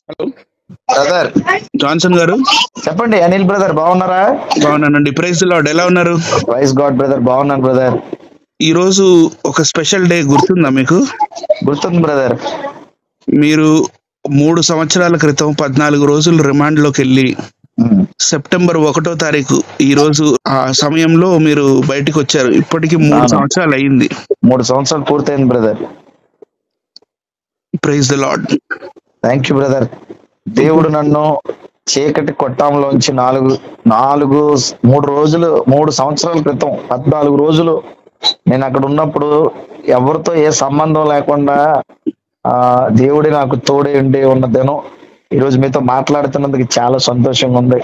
Hello brother Johnson గారు, చెప్పండి. Anil brother బాగున్నారా? బాగున్నానండి. Praise the Lord. ఎలా ఉన్నారు? ప్రైజ్ గాడ్ బ్రదర్, బాగున్నాను బ్రదర్. ఈ రోజు ఒక స్పెషల్ డే గుర్తుందా మీకు? గుర్తుంది బ్రదర్. మీరు 3 సంవత్సరాల క్రితం 14 రోజులు రిమాండ్ లోకి వెళ్ళి సెప్టెంబర్ 1వ తారీఖు ఈ రోజు ఆ సమయంలో మీరు బయటికి వచ్చారు. ఇప్పటికి 3 అవును. సంవత్సరాలు అయింది. 3 సంవత్సరాలు పూర్తయింది brother. Praise the Lord. Thank you brother. దేవుడు నన్ను చీకటి కొట్టంలోంచి 3 సంవత్సరాల క్రితం 14 రోజులు నేను అక్కడ ఉన్నప్పుడు ఎవరితో ఏ సంబంధం లేకుండా దేవుడి నాకు తోడే ఉండి ఉన్న దినం ఈరోజు మీతో మాట్లాడుతున్నందుకు చాలా సంతోషంగా ఉంది.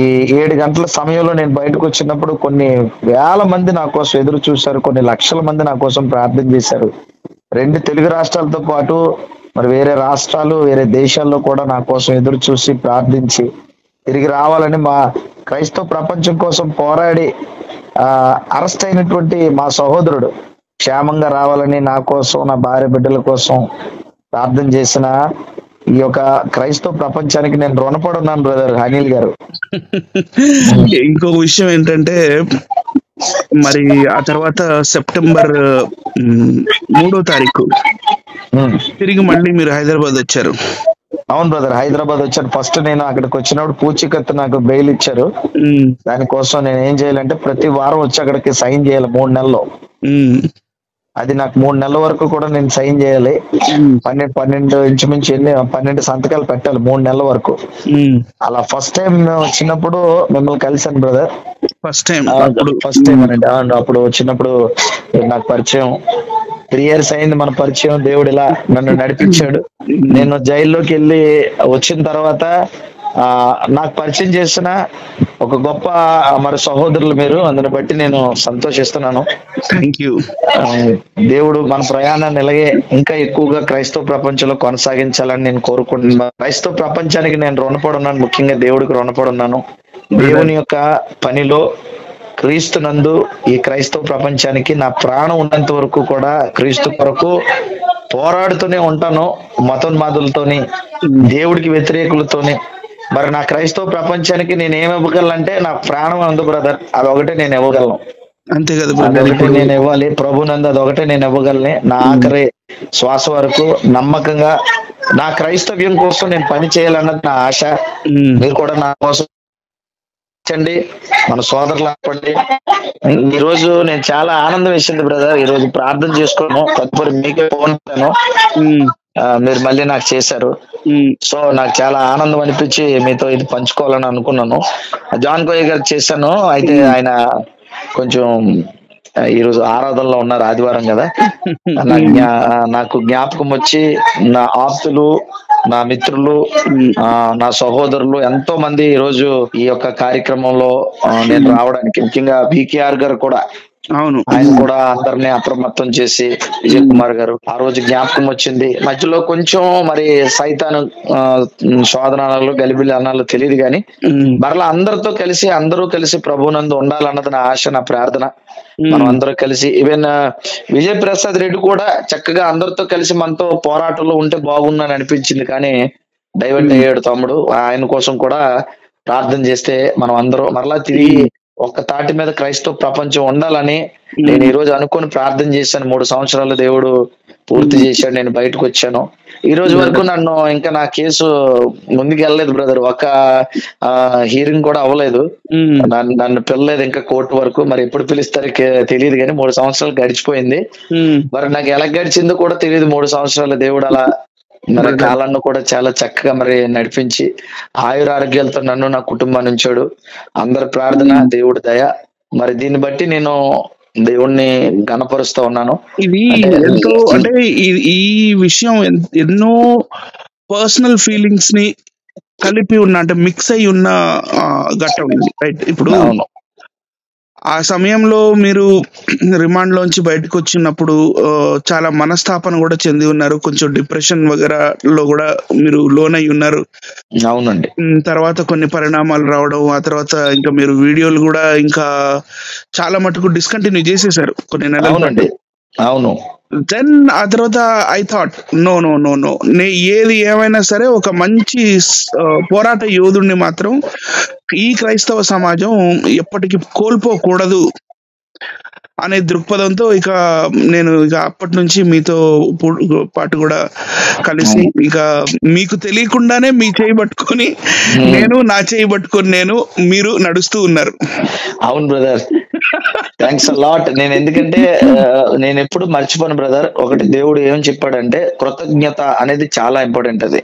ఈ 7 గంటల సమయంలో నేను బయటకు వచ్చినప్పుడు కొన్ని వేల మంది నా కోసం ఎదురు చూశారు, కొన్ని లక్షల మంది నా కోసం ప్రార్థన చేశారు. 2 తెలుగు రాష్ట్రాలతో పాటు మరి వేరే రాష్ట్రాలు, వేరే దేశాల్లో కూడా నా కోసం ఎదురు చూసి ప్రార్థించి తిరిగి రావాలని, మా క్రైస్తవ ప్రపంచం కోసం పోరాడి అరెస్ట్ అయినటువంటి మా సహోదరుడు క్షేమంగా రావాలని నా కోసం, నా భార్య బిడ్డల కోసం ప్రార్థన చేసిన ఈ యొక్క క్రైస్తవ ప్రపంచానికి నేను రుణపడి ఉన్నాను బ్రదర్ అనిల్ గారు. ఇంకొక విషయం ఏంటంటే, మరి ఆ తర్వాత సెప్టెంబర్ 3వ తారీఖు తిరిగి మళ్ళీ మీరు హైదరాబాద్ వచ్చారు. అవును బ్రదర్, హైదరాబాద్ వచ్చాను. ఫస్ట్ నేను అక్కడికి వచ్చినప్పుడు పూచికత్తు నాకు బెయిల్ ఇచ్చారు. దానికోసం నేను ఏం చేయాలంటే ప్రతి వారం వచ్చి అక్కడికి సైన్ చేయాలి 3 నెలల్లో. అది నాకు 3 నెలల వరకు కూడా నేను సైన్ చేయాలి. 12 ఇంచుమించు 12 సంతకాలు పెట్టాలి 3 నెలల వరకు. అలా ఫస్ట్ టైం వచ్చినప్పుడు మిమ్మల్ని కలిసాను బ్రదర్. ఫస్ట్ టైం అండి. అప్పుడు వచ్చినప్పుడు నాకు పరిచయం 3 years అయింది మన పరిచయం. దేవుడు ఇలా నన్ను నడిపించాడు. నేను జైల్లోకి వెళ్ళి వచ్చిన తర్వాత నాకు పరిచయం చేసిన ఒక గొప్ప మరి సహోదరులు మీరు, అందుని బట్టి నేను సంతోషిస్తున్నాను. దేవుడు మన ప్రయాణాన్ని ఇలాగే ఇంకా ఎక్కువగా క్రైస్తవ ప్రపంచంలో కొనసాగించాలని నేను కోరుకుంటున్నాను. క్రైస్తవ ప్రపంచానికి నేను రుణపడి ఉన్నాను, ముఖ్యంగా దేవుడికి రుణపడి ఉన్నాను. దేవుని యొక్క పనిలో క్రీస్తునందు ఈ క్రైస్తవ ప్రపంచానికి నా ప్రాణం ఉన్నంత వరకు కూడా క్రీస్తు కొరకు పోరాడుతూనే ఉంటాను. మతోన్మాదులతోని, దేవుడికి వ్యతిరేకులతోని. మరి నా క్రైస్తవ ప్రపంచానికి నేను ఏమి ఇవ్వగలనంటే నా ప్రాణం అందు బ్రదర్, అదొకటే నేను ఇవ్వగలను. అంతే కదా, అదొకటే నేను ఇవ్వాలి ప్రభునందు, అదొకటే నేను ఇవ్వగలని. నా ఆఖరి శ్వాస వరకు నమ్మకంగా నా క్రైస్తవ్యం కోసం నేను పని చేయాలన్నది నా ఆశ. మీరు కూడా నా కోసం చండి, మన సోదరులు ఆపండి. ఈ రోజు నేను చాలా ఆనందం వేసింది బ్రదర్. ఈ రోజు ప్రార్థన చేసుకోను, తదుపరి మీకే ఫోన్ చేశాను, మీరు మళ్ళీ నాకు చేశారు. సో నాకు చాలా ఆనందం అనిపించి మీతో ఇది పంచుకోవాలని అనుకున్నాను. జాన్ కోయ గారు చేశాను, అయితే ఆయన కొంచెం ఈరోజు ఆరాధనలో ఉన్నారు, ఆదివారం కదా. నాకు జ్ఞాపకం వచ్చి నా ఆప్తులు, నా మిత్రులు, నా సహోదరులు ఎంతో మంది ఈ రోజు ఈ యొక్క కార్యక్రమంలో నేను రావడానికి, ముఖ్యంగా బీకేఆర్ గారు కూడా, అవును, ఆయన కూడా అందరినీ అప్రమత్తం చేసి, విజయ్ కుమార్ గారు ఆ రోజు జ్ఞాపకం వచ్చింది. మధ్యలో కొంచెం మరి సైతాను శోధనాలు, గలిబిలి అనాలు తెలియదు కానీ మరలా అందరూ కలిసి ప్రభునందు ఉండాలన్నది నా ఆశ, నా ప్రార్థన. మనం అందరూ కలిసి, ఈవెన్ విజయ్ ప్రసాద్ రెడ్డి కూడా చక్కగా అందరితో కలిసి మనతో పోరాటంలో ఉంటే బాగుందని అనిపించింది, కానీ డైవర్ట్ అయ్యాడు తమ్ముడు. ఆయన కోసం కూడా ప్రార్థన చేస్తే మనం అందరూ మరలా తిరిగి ఒక్క తాటి మీద క్రైస్తవ ప్రపంచం ఉండాలని నేను ఈ రోజు అనుకుని ప్రార్థన చేశాను. 3 సంవత్సరాలు దేవుడు పూర్తి చేశాడు, నేను బయటకు వచ్చాను. ఈ రోజు వరకు నన్ను ఇంకా నా కేసు ముందుకు వెళ్ళలేదు బ్రదర్, ఒక హీరింగ్ కూడా అవ్వలేదు, నన్ను పిల్లలేదు ఇంకా కోర్టు వరకు. మరి ఎప్పుడు పిలుస్తారో తెలియదు కానీ 3 సంవత్సరాలు గడిచిపోయింది. మరి నాకు ఎలా గడిచిందో కూడా తెలియదు. 3 సంవత్సరాలు దేవుడు అలా మరి కాలాన్ని కూడా చాలా చక్కగా మరి నడిపించి ఆయురారోగ్యాలతో నన్ను, నా కుటుంబాన్ని ఉంచాడు. అందరి ప్రార్థన, దేవుడి దయ. మరి దీన్ని బట్టి నేను దేవుణ్ణి గణపరుస్తా ఉన్నాను. ఇది ఎంతో, అంటే ఈ విషయం ఎన్నో పర్సనల్ ఫీలింగ్స్ ని కలిపి ఉన్న, అంటే మిక్స్ అయి ఉన్న ఘట్టం ఇది, రైట్? ఇప్పుడు ఆ సమయంలో మీరు రిమాండ్ లోంచి బయటకు వచ్చినప్పుడు చాలా మనస్తాపన కూడా చెంది ఉన్నారు, కొంచెం డిప్రెషన్ వగేరాలో కూడా మీరు లోన్ అయి ఉన్నారు. అవునండి. తర్వాత కొన్ని పరిణామాలు రావడం, ఆ తర్వాత ఇంకా మీరు వీడియోలు కూడా ఇంకా చాలా మటుకు డిస్కంటిన్యూ చేసేసారు కొన్ని నెలలు. అవును. దెన్ ఆ తర్వాత I thought no no no no ఏది ఏమైనా సరే ఒక మంచి పోరాట యోధుడిని మాత్రం ఈ క్రైస్తవ సమాజం ఎప్పటికీ కోల్పోకూడదు అనే దృక్పథంతో నేను అప్పటి నుంచి మీతో పాటు కూడా కలిసి మీకు తెలియకుండానే మీ చేయి పట్టుకొని నేను నా చేయి పట్టుకొని మీరు నడుస్తూ ఉన్నారు. అవును బ్రదర్, థ్యాంక్స్ లాట్. నేను ఎందుకంటే నేను ఎప్పుడు మర్చిపోను బ్రదర్. ఒకటి దేవుడు ఏం చెప్పాడంటే కృతజ్ఞత అనేది చాలా ఇంపార్టెంట్. అది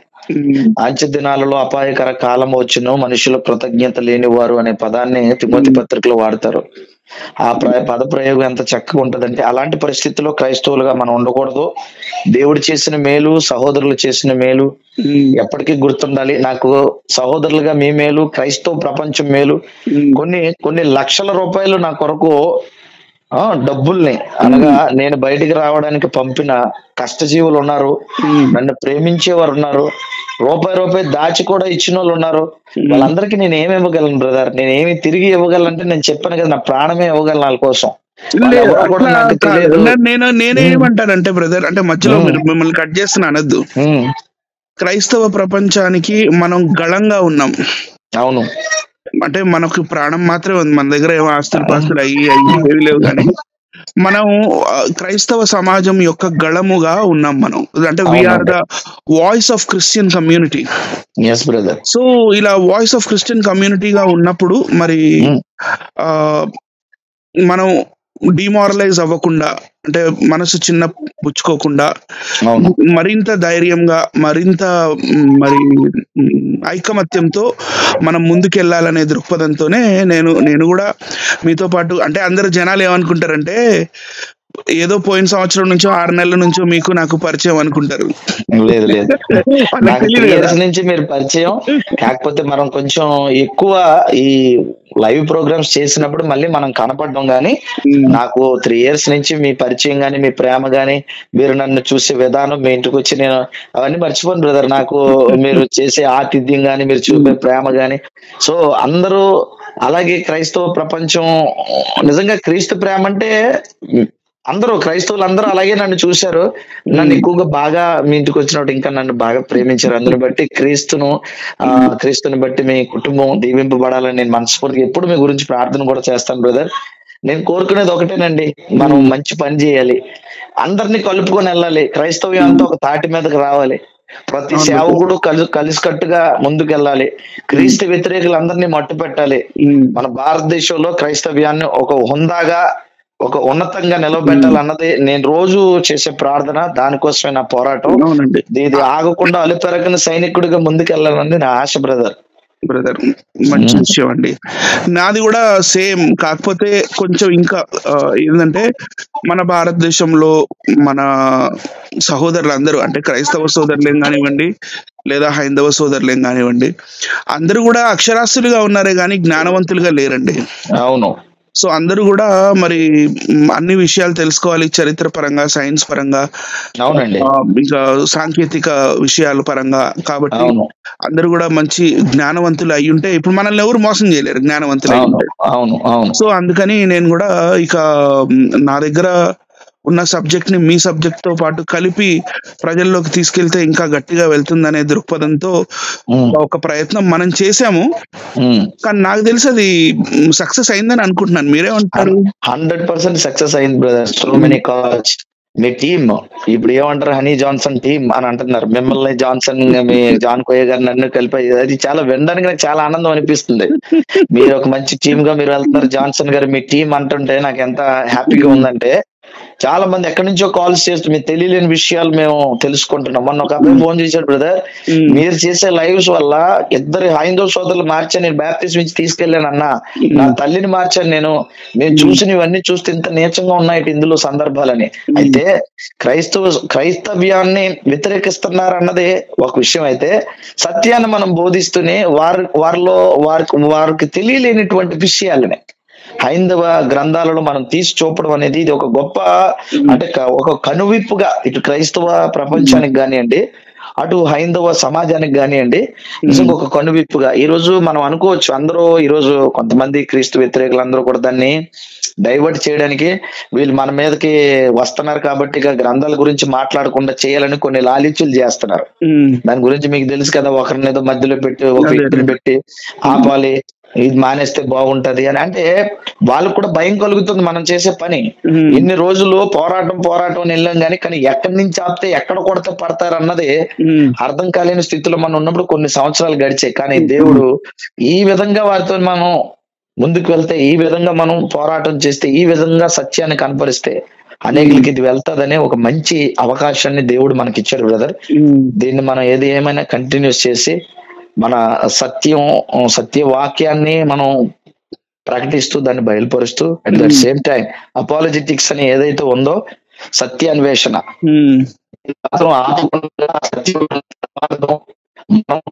అంచె దినాలలో అపాయకర కాలం వచ్చును మనుషులు కృతజ్ఞత లేనివారు అనే పదాన్ని తిమోతి పత్రికలో వాడతారు. ఆ పద ప్రయోగం ఎంత చక్కగా ఉంటదంటే అలాంటి పరిస్థితుల్లో క్రైస్తవులుగా మనం ఉండకూడదు. దేవుడు చేసిన మేలు, సహోదరులు చేసిన మేలు ఎప్పటికీ గుర్తుండాలి. నాకు సహోదరులుగా మీ మేలు, క్రైస్తవ ప్రపంచం మేలు, కొన్ని లక్షల రూపాయలు నా కొరకు డబ్బుల్ని అనగా నేను బయటికి రావడానికి పంపిన కష్టజీవులు ఉన్నారు, నన్ను ప్రేమించేవారు ఉన్నారు, రూపాయి దాచి కూడా ఇచ్చిన వాళ్ళు ఉన్నారు. వాళ్ళందరికీ నేను ఏమి ఇవ్వగలను బ్రదర్? నేను ఏమి తిరిగి ఇవ్వగలంటే నేను చెప్పాను కదా, నా ప్రాణమే ఇవ్వగలను వాళ్ళ కోసం. నేనేమంటానంటే బ్రదర్, అంటే మధ్యలో మిమ్మల్ని కట్ చేస్తున్నా అనొద్దు. క్రైస్తవ ప్రపంచానికి మనం గళంగా ఉన్నాం. అవును, అంటే మనకు ప్రాణం మాత్రమే ఉంది, మన దగ్గర ఏమో ఆస్తులు పాస్తులు అయ్యి లేవు, కానీ మనం క్రైస్తవ సమాజం యొక్క గళముగా ఉన్నాం మనం. అంటే we are the voice of Christian community. So ఇలా వాయిస్ ఆఫ్ క్రిస్టియన్ కమ్యూనిటీగా ఉన్నప్పుడు మరి మనం డిమారలైజ్ అవ్వకుండా, అంటే మనసు చిన్న పుచ్చుకోకుండా మరింత ధైర్యంగా, మరింత ఐకమత్యంతో మనం ముందుకెళ్ళాలనే దృక్పథంతోనే నేను కూడా మీతో పాటు, అంటే అందరు జనాలు ఏమనుకుంటారంటే ఏదో పోయిన సంవత్సరం నుంచో 6 నెలల నుంచో మీకు నాకు పరిచయం అనుకుంటారు. లేదు లేదు, నాకు 3 years నుంచి మీరు పరిచయం. కాకపోతే మనం కొంచెం ఎక్కువ ఈ లైవ్ ప్రోగ్రామ్స్ చేసినప్పుడు మళ్ళీ మనం కనపడడం గానీ, నాకు 3 years నుంచి మీ పరిచయం గానీ, మీ ప్రేమ గానీ, మీరు నన్ను చూసే విధానం, మీ ఇంటికి వచ్చి నేను అవన్నీ మర్చిపోను బ్రదర్. నాకు మీరు చేసే ఆతిథ్యం గానీ, మీరు చూపే ప్రేమ గానీ, సో అందరూ అలాగే క్రైస్తవ ప్రపంచం నిజంగా క్రీస్తు ప్రేమ అంటే అందరూ క్రైస్తవులు అందరూ అలాగే నన్ను చూశారు. నన్ను ఎక్కువగా బాగా మీ ఇంటికి వచ్చినప్పుడు ఇంకా నన్ను బాగా ప్రేమించారు. అందుని బట్టి క్రీస్తుని బట్టి మీ కుటుంబం దీవింపబడాలని నేను మనస్ఫూర్తిగా ఎప్పుడు మీ గురించి ప్రార్థన కూడా చేస్తాను బ్రదర్. నేను కోరుకునేది ఒకటేనండి, మనం మంచి పని చేయాలి, అందరినీ కలుపుకొని వెళ్ళాలి, క్రైస్తవ్యం అంతా ఒక తాటి మీదకి రావాలి, ప్రతి సేవకుడు కలిసికట్టుగా ముందుకెళ్ళాలి, క్రీస్తు వ్యతిరేకులందరినీ మట్టు పెట్టాలి. మన భారతదేశంలో క్రైస్తవ్యాన్ని ఒక హుందాగా, ఒక ఉన్నతంగా నిలబెట్టాలన్నది నేను రోజు చేసే ప్రార్థన. దానికోసమే నా పోరాటం. ఇది ఆగకుండా అలుపెరగని సైనికుడిగా ముందుకెళ్ళాలని నా ఆశ బ్రదర్. మంచి విషయం అండి. నాది కూడా సేమ్. కాకపోతే కొంచెం ఇంకా ఏంటంటే మన భారతదేశంలో మన సహోదరులందరూ, అంటే క్రైస్తవ సోదరులేం కానివ్వండి లేదా హైందవ సోదరులేం కానివ్వండి, అందరూ కూడా అక్షరాస్యులుగా ఉన్నారే కానీ జ్ఞానవంతులుగా లేరండి. అవును. సో అందరూ కూడా మరి అన్ని విషయాలు తెలుసుకోవాలి, చరిత్ర పరంగా, సైన్స్ పరంగా, అవునండి, ఇంకా సాంకేతిక విషయాల పరంగా. కాబట్టి అందరూ కూడా మంచి జ్ఞానవంతులు అయి ఉంటే ఇప్పుడు మనల్ని ఎవరు మోసం చేయలేరు, జ్ఞానవంతులు అయి ఉంటే. సో అందుకని నేను కూడా నా దగ్గర ఉన్న సబ్జెక్ట్ ని మీ సబ్జెక్ట్ తో పాటు కలిపి ప్రజల్లోకి తీసుకెళ్తే ఇంకా గట్టిగా వెళ్తుందనే దృక్పథంతో ఒక ప్రయత్నం మనం చేసాము. కానీ నాకు తెలిసి అది సక్సెస్ అయిందని అనుకుంటున్నాను. మీరేమంటారు? 100% సక్సెస్ అయింది బ్రదర్. So many calls. మీ టీమ్ ఇప్పుడు ఏమంటారు, హనీ జాన్సన్ టీమ్ అని అంటున్నారు. మిమ్మల్ని జాన్సన్, మీ జాన్ కోయ గారు నన్ను కలిపి, అది చాలా వినడానికి నాకు చాలా ఆనందం అనిపిస్తుంది. మీరు ఒక మంచి టీమ్ గా మీరు వెళ్తున్నారు, జాన్సన్ గారు మీ టీం అంటుంటే నాకు ఎంత హ్యాపీగా ఉందంటే, చాలా మంది ఎక్కడి నుంచో కాల్స్ చేస్తూ మీకు తెలియలేని విషయాలు మేము తెలుసుకుంటున్నాం. మొన్న ఒక అబ్బాయి ఫోన్ చేశాడు, బ్రదర్ మీరు చేసే లైవ్స్ వల్ల 2 హైందవ సోదరులు మార్చాను, నేను బ్యాప్టిజం ఇచ్చి తీసుకెళ్లాను అన్న, నా తల్లిని మార్చాను నేను చూసినవన్నీ చూస్తే ఇంత నీచంగా ఉన్నాయి ఇందులో సందర్భాలని. అయితే క్రైస్తవ్యాన్ని వ్యతిరేకిస్తున్నారు అన్నది ఒక విషయం అయితే, సత్యాన్ని మనం బోధిస్తూనే వారికి తెలియలేనిటువంటి విషయాలని హైందవ గ్రంథాలను మనం తీసి చూపడం అనేది ఇది ఒక గొప్ప, అంటే ఒక కనువిప్పుగా ఇటు క్రైస్తవ ప్రపంచానికి కానివ్వండి, అటు హైందవ సమాజానికి కానివ్వండి నిజంగా ఒక కనువిప్పుగా. ఈ రోజు మనం అనుకోవచ్చు అందరూ ఈ రోజు కొంతమంది క్రీస్తు వ్యతిరేకులు అందరూ కూడా దాన్ని డైవర్ట్ చేయడానికి వీళ్ళు మన మీదకి వస్తున్నారు కాబట్టి ఇక గ్రంథాల గురించి మాట్లాడకుండా చేయాలని కొన్ని లాలిత్యులు చేస్తున్నారు. దాని గురించి మీకు తెలుసు కదా, ఒకరిని ఏదో మధ్యలో పెట్టి ఒక వ్యక్తిని పెట్టి ఆపాలి, ఇది మానేస్తే బాగుంటది అని. అంటే వాళ్ళకు కూడా భయం కలుగుతుంది మనం చేసే పని. ఎన్ని రోజులు పోరాటం వెళ్ళాం కానీ ఎక్కడి నుంచి ఆపితే ఎక్కడ కొడితే పడతారు అన్నది అర్థం కాలేని స్థితిలో మనం ఉన్నప్పుడు కొన్ని సంవత్సరాలు గడిచాయి. కానీ దేవుడు ఈ విధంగా వారితో మనం ముందుకు వెళ్తే, ఈ విధంగా మనం పోరాటం చేస్తే, ఈ విధంగా సత్యాన్ని కనపరిస్తే అనేకులకి ఇది వెళ్తాదనే ఒక మంచి అవకాశాన్ని దేవుడు మనకి ఇచ్చాడు బ్రదర్. దీన్ని మనం ఏది ఏమైనా కంటిన్యూస్ చేసి మన సత్యవాక్యాన్ని మనం ప్రకటిస్తూ దాన్ని బయలుపరుస్తూ at the same time apologetics అని ఏదైతే ఉందో సత్యాన్వేషణ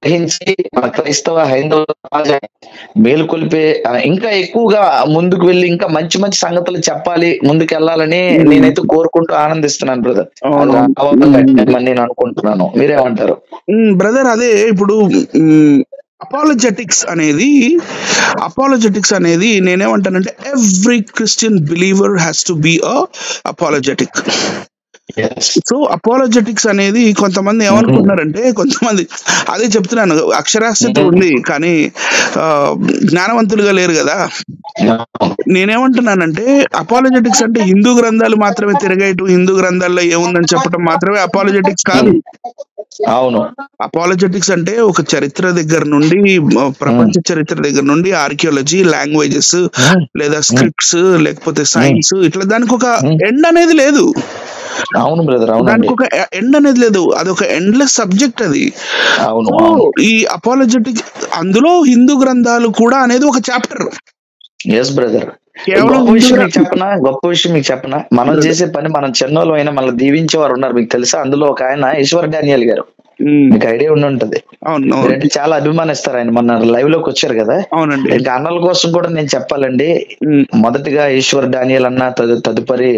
గ్రహించి మన క్రైస్తవ హైందవ సమాజాన్ని మేలుకొల్పే ఇంకా ఎక్కువగా ముందుకు వెళ్ళి ఇంకా మంచి మంచి సంగతులు చెప్పాలి, ముందుకు వెళ్ళాలని నేనైతే కోరుకుంటూ ఆనందిస్తున్నాను బ్రదర్. నేను అనుకుంటున్నాను, మీరేమంటారు బ్రదర్? అదే ఇప్పుడు అపాలజెటిక్స్ అనేది నేనేమంటానంటే every Christian believer has to be apologetic. So apologetics అనేది కొంతమంది ఏమనుకుంటున్నారంటే, కొంతమంది అదే చెప్తున్నాను, అక్షరాస్యత ఉంది కానీ జ్ఞానవంతులుగా లేరు కదా. నేనేమంటున్నానంటే అపాలజెటిక్స్ అంటే హిందూ గ్రంథాలు మాత్రమే తిరగేటు, హిందూ గ్రంథాల్లో ఏముందని చెప్పడం మాత్రమే అపాలజెటిక్స్ కాదు. అవును, అపాలజెటిక్స్ అంటే ఒక చరిత్ర దగ్గర నుండి, ప్రపంచ చరిత్ర దగ్గర నుండి ఆర్కియాలజీ, లాంగ్వేజెస్ లేదా స్క్రిప్ట్స్ లేకపోతే సైన్స్, ఇట్లా దానికి ఒక ఎండ్ అనేది లేదు. అవును బ్రదర్, దానికి ఒక ఎండ్ అనేది లేదు, అదొక ఎండ్లెస్ సబ్జెక్ట్ అది. ఈ అపాలజెటిక్ అందులో హిందూ గ్రంథాలు కూడా అనేది ఒక చాప్టర్. బ్రదర్, గొప్ప విషయం మీకు చెప్పనా, మనం చేసే పని మనం చిన్నోళ్ళు అయినా మనల్ని దీవించే వారు ఉన్నారు మీకు తెలుసా. అందులో ఒక ఆయన ఈశ్వర్ డానియల్ గారు, మీకు ఐడియా ఉండి ఉంటది, చాలా అభిమానిస్తారు ఆయన. మొన్న లైవ్ లోకి వచ్చారు కదా. ఇంకా అన్నల కోసం కూడా నేను చెప్పాలండి, మొదటిగా ఈశ్వర్ డానియల్ అన్న, తదుపరి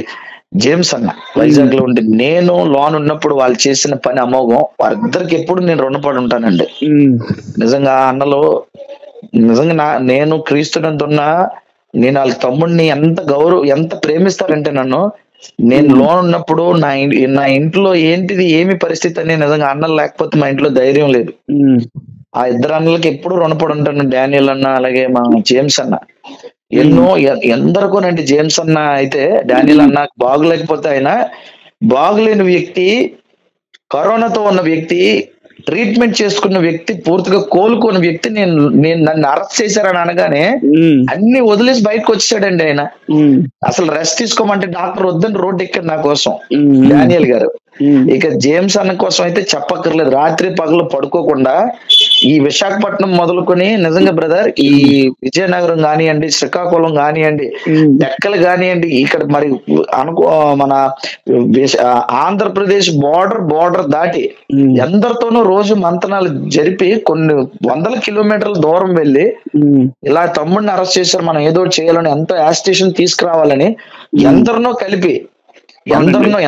జేమ్స్ అన్న వైజాగ్ లో ఉండి, నేను లోన్ ఉన్నప్పుడు వాళ్ళు చేసిన పని అమోఘం. వారిద్దరికి ఎప్పుడు నేను రుణపడి ఉంటానండి. నిజంగా అన్నలో నిజంగా నేను క్రీస్తునందున్నా, నేను వాళ్ళ తమ్ముడిని ఎంత ప్రేమిస్తారంటే నన్ను, నేను లోన్ ఉన్నప్పుడు నా ఇంట్లో ఏమి పరిస్థితి అని నిజంగా అన్నలు లేకపోతే మా ఇంట్లో ధైర్యం లేదు. ఆ ఇద్దరు అన్నలకి ఎప్పుడు రుణపడి ఉంటాను, డానియల్ అన్న అలాగే మా జేమ్స్ అన్న. ఎందరికోనండి, జేమ్స్ అన్న అయితే డానియల్ అన్న బాగులేకపోతే ఆయన బాగులేని వ్యక్తి, కరోనాతో ఉన్న వ్యక్తి, ట్రీట్మెంట్ చేసుకున్న వ్యక్తి, పూర్తిగా కోలుకున్న వ్యక్తి, నన్ను అరెస్ట్ చేశారని అనగానే అన్ని వదిలేసి బయటకు వచ్చేసాడండి ఆయన. అసలు రెస్ట్ తీసుకోమంటే డాక్టర్ వద్దని రోడ్డు ఎక్కాడు నా కోసం డానియల్ గారు. ఇక జేమ్స్ అన్న కోసం అయితే చెప్పక్కర్లేదు, రాత్రి పగలు పడుకోకుండా ఈ విశాఖపట్నం మొదలుకొని నిజంగా బ్రదర్, ఈ విజయనగరం కానివ్వండి, శ్రీకాకుళం కానివ్వండి, డెక్కలు కానివ్వండి, ఇక్కడ మరి మన ఆంధ్రప్రదేశ్ బోర్డర్ దాటి ఎందరితోనూ రోజు మంతనాలు జరిపి కొన్ని వందల కిలోమీటర్ల దూరం వెళ్ళి ఇలా తమ్ముడిని అరెస్ట్ చేశారు, మనం ఏదో చేయాలని, ఎంతో యాజిటేషన్ తీసుకురావాలని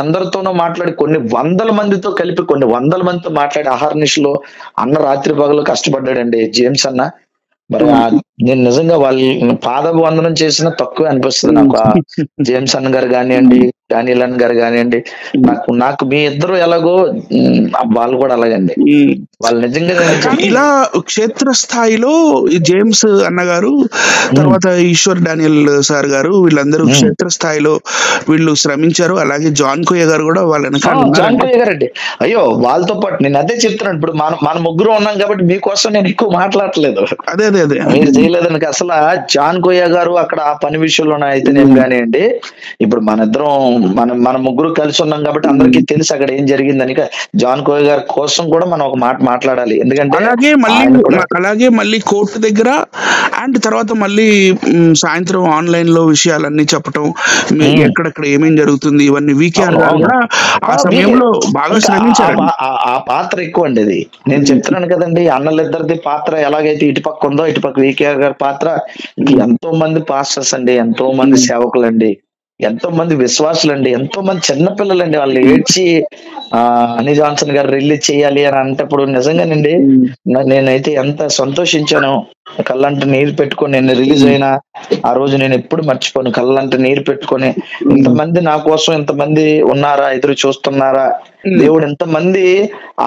ఎందరితోనో మాట్లాడి, కొన్ని వందల మందితో మాట్లాడి అహర్నిశలో అన్న రాత్రి పగలు కష్టపడ్డాడండి జేమ్స్ అన్న. మరి నేను నిజంగా వాళ్ళ పాదవందనం చేసిన తక్కువ అనిపిస్తుంది నాకు. జేమ్స్ అన్న గారు కానివ్వండి, డానియల్ అన్న గారు కానివ్వండి, నాకు మీ ఇద్దరు ఎలాగో వాళ్ళు కూడా అలాగండి. వాళ్ళు నిజంగా ఇలా క్షేత్రస్థాయిలో జేమ్స్ అన్న గారు, తర్వాత ఈశ్వర్ డానియల్ సార్ గారు, వీళ్ళందరూ క్షేత్రస్థాయిలో వీళ్ళు శ్రమించారు. అలాగే జాన్ కోయ గారు కూడా వాళ్ళని, జాన్ కోయ గారు అండి, అయ్యో వాళ్ళతో పాటు నేను అదే చెప్తున్నాను. ఇప్పుడు మన ముగ్గురు ఉన్నాం కాబట్టి మీకోసం నేను ఎక్కువ మాట్లాడలేదు. అదే మీరు చేయలేదని. అసలు జాన్ కోయ గారు అక్కడ ఆ పని విషయంలో అయితేనేం కానివ్వండి, ఇప్పుడు మన ముగ్గురు కలిసి ఉన్నాం కాబట్టి అందరికీ తెలుసు అక్కడ ఏం జరిగిందని. జాన్ కోయ గారి కోసం కూడా మనం ఒక మాట మాట్లాడాలి. ఎందుకంటే అలాగే మళ్ళీ కోర్టు దగ్గర అండ్ తర్వాత మళ్ళీ సాయంత్రం ఆన్లైన్ లో విషయాలన్నీ చెప్పటం, ఎక్కడెక్కడ ఏమేం జరుగుతుంది ఇవన్నీ వీకేఆర్ కూడా ఆ సమయంలో బాగా శ్రమించారు. ఆ పాత్ర ఎక్కువ అండి. అది నేను చెప్తున్నాను కదండి, అన్నలిద్దరిది పాత్ర ఎలాగైతే ఇటుపక్క ఉందో ఇటుపక్క వీకేఆర్ గారి పాత్ర. ఎంతో మంది పాస్టర్స్ అండి, ఎంతో మంది సేవకులండి, ఎంతో మంది విశ్వాసులండి, ఎంతో మంది చిన్నపిల్లలండి, వాళ్ళు ఏడ్చి హనీ జాన్సన్ గారు రిలీజ్ చేయాలి అని అంటప్పుడు నిజంగానండి నేనైతే ఎంత సంతోషించాను. కళ్ళంట నీరు పెట్టుకొని నేను రిలీజ్ అయినా ఆ రోజు నేను ఎప్పుడు మర్చిపోను. కళ్ళంట నీరు పెట్టుకొని ఇంతమంది నా కోసం ఇంతమంది ఉన్నారా, ఎదురు చూస్తున్నారా, దేవుడు ఎంతమంది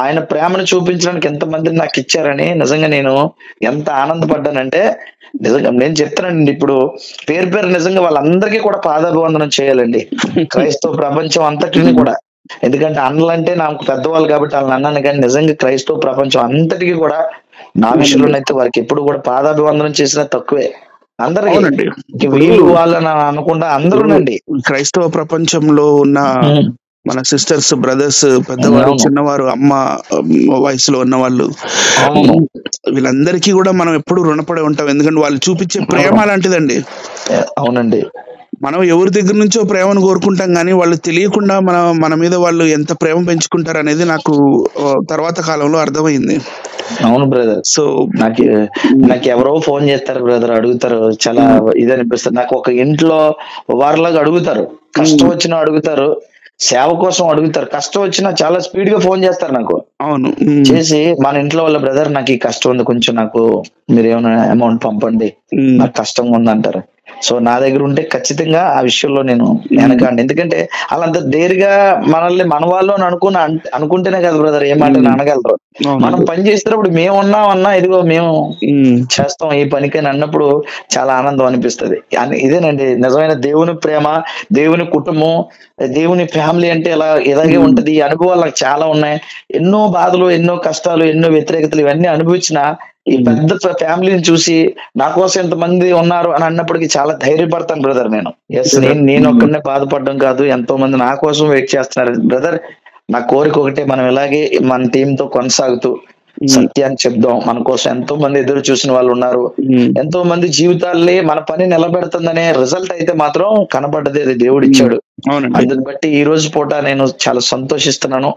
ఆయన ప్రేమను చూపించడానికి ఎంతమందిని నాకు ఇచ్చారని నిజంగా నేను ఎంత ఆనందపడ్డానంటే, నిజంగా నేను చెప్తానండి. ఇప్పుడు పేరు పేరు నిజంగా వాళ్ళందరికీ కూడా పాదాభివందనం చేయాలండి, క్రైస్తవ ప్రపంచం అంతటిని కూడా. ఎందుకంటే అన్నలంటే నాకు పెద్దవాళ్ళు కాబట్టి వాళ్ళని అన్నాను, కానీ నిజంగా క్రైస్తవ ప్రపంచం అంతటికి కూడా నా విషయంలోనైతే వారికి ఎప్పుడు కూడా పాదాభివందనం చేసినా తక్కువే. అందరికి వీళ్ళు వాళ్ళని అనకుండా అందరూనండి. క్రైస్తవ ప్రపంచంలో ఉన్న మన సిస్టర్స్, బ్రదర్స్, పెద్దవారు, చిన్నవారు, అమ్మ వయసులో ఉన్న వాళ్ళు, వీళ్ళందరికీ కూడా మనం ఎప్పుడు రుణపడి ఉంటాం. ఎందుకంటే వాళ్ళు చూపించే ప్రేమ అలాంటిదండి. అవునండి. మనం ఎవరి దగ్గర నుంచో ప్రేమను కోరుకుంటాం, కానీ వాళ్ళు తెలియకుండా మన మీద వాళ్ళు ఎంత ప్రేమ పెంచుకుంటారు అనేది నాకు తర్వాత కాలంలో అర్థమైంది. అవును బ్రదర్. సో నాకు ఎవరో ఫోన్ చేస్తారు బ్రదర్, అడుగుతారు, చాలా ఇది అనిపిస్తుంది నాకు. ఒక ఇంట్లో వారిలాగా అడుగుతారు, కష్టం వచ్చినా అడుగుతారు, సేవ కోసం అడుగుతారు. కష్టం వచ్చినా చాలా స్పీడ్ గా ఫోన్ చేస్తారు నాకు. అవును, చేసి మన ఇంట్లో వాళ్ళ బ్రదర్ నాకు ఈ కష్టం ఉంది, కొంచెం నాకు మీరు ఏమైనా అమౌంట్ పంపండి, నాకు కష్టంగా ఉంది అంటారు. సో నా దగ్గర ఉంటే ఖచ్చితంగా ఆ విషయంలో నేను వెనకండి. ఎందుకంటే వాళ్ళంత దేరిగా మనల్ని మన వాళ్ళు అనుకుంటేనే కదా బ్రదర్ ఏ మాట అనగలరు. మనం పని చేసేటప్పుడు మేము ఉన్నామన్నా ఇదిగో మేము చేస్తాం ఈ పనికని అన్నప్పుడు చాలా ఆనందం అనిపిస్తుంది. ఇదేనండి నిజమైన దేవుని ప్రేమ, దేవుని కుటుంబం, దేవుని ఫ్యామిలీ అంటే ఇలాగే ఉంటది. ఈ అనుభవాలు నాకు చాలా ఉన్నాయి. ఎన్నో బాధలు, ఎన్నో కష్టాలు, ఎన్నో వ్యతిరేకతలు ఇవన్నీ అనుభవించిన ఈ పెద్ద ఫ్యామిలీని చూసి నా కోసం ఎంతమంది ఉన్నారు అని అన్నప్పటికీ చాలా ధైర్యపడతాను బ్రదర్. నేను ఒక్కడనే బాధపడడం కాదు, ఎంతో మంది నా కోసం వెయిట్ చేస్తున్నారు బ్రదర్. నా కోరిక ఒకటే, మనం ఇలాగే మన టీమ్ తో కొనసాగుతూ సత్యాన్ని చెప్దాం. మన కోసం ఎంతో మంది ఎదురు చూసిన వాళ్ళు ఉన్నారు, ఎంతో మంది జీవితాల్ని మన పని నిలబెడుతుందనే రిజల్ట్ అయితే మాత్రం కనబడ్డది, అది దేవుడు ఇచ్చాడు. అందుని బట్టి ఈ రోజు పూట నేను చాలా సంతోషిస్తున్నాను.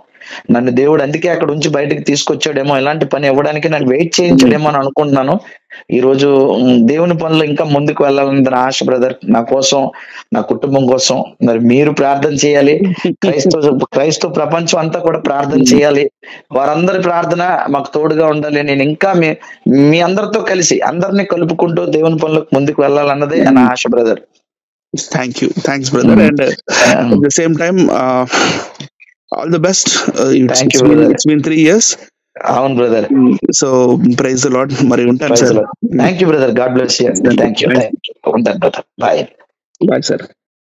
నన్ను దేవుడు అందుకే అక్కడ నుంచి బయటకు తీసుకొచ్చాడేమో, ఇలాంటి పని ఇవ్వడానికి నన్ను వెయిట్ చేయించాడేమో అని అనుకుంటున్నాను. ఈ రోజు దేవుని పనులు ఇంకా ముందుకు వెళ్ళాలని నా ఆశ బ్రదర్. నా కోసం, నా కుటుంబం కోసం మరి మీరు ప్రార్థన చేయాలి. క్రైస్తవ ప్రపంచం అంతా కూడా ప్రార్థన చేయాలి. వారందరి ప్రార్థన మాకు తోడుగా ఉండాలి. నేను ఇంకా మీ అందరితో కలిసి అందరినీ కలుపుకుంటూ దేవుని పనులకు ముందుకు వెళ్ళాలన్నదే నా ఆశ brother. Thanks brother. And at the same time all the best. It's been 3 years. అవును brother. So praise the Lord. మరి ఉంటాను sir. Thank you brother. God bless you. Thank you. ఉంటాను బ్రదర్. బాయ్. Bye sir.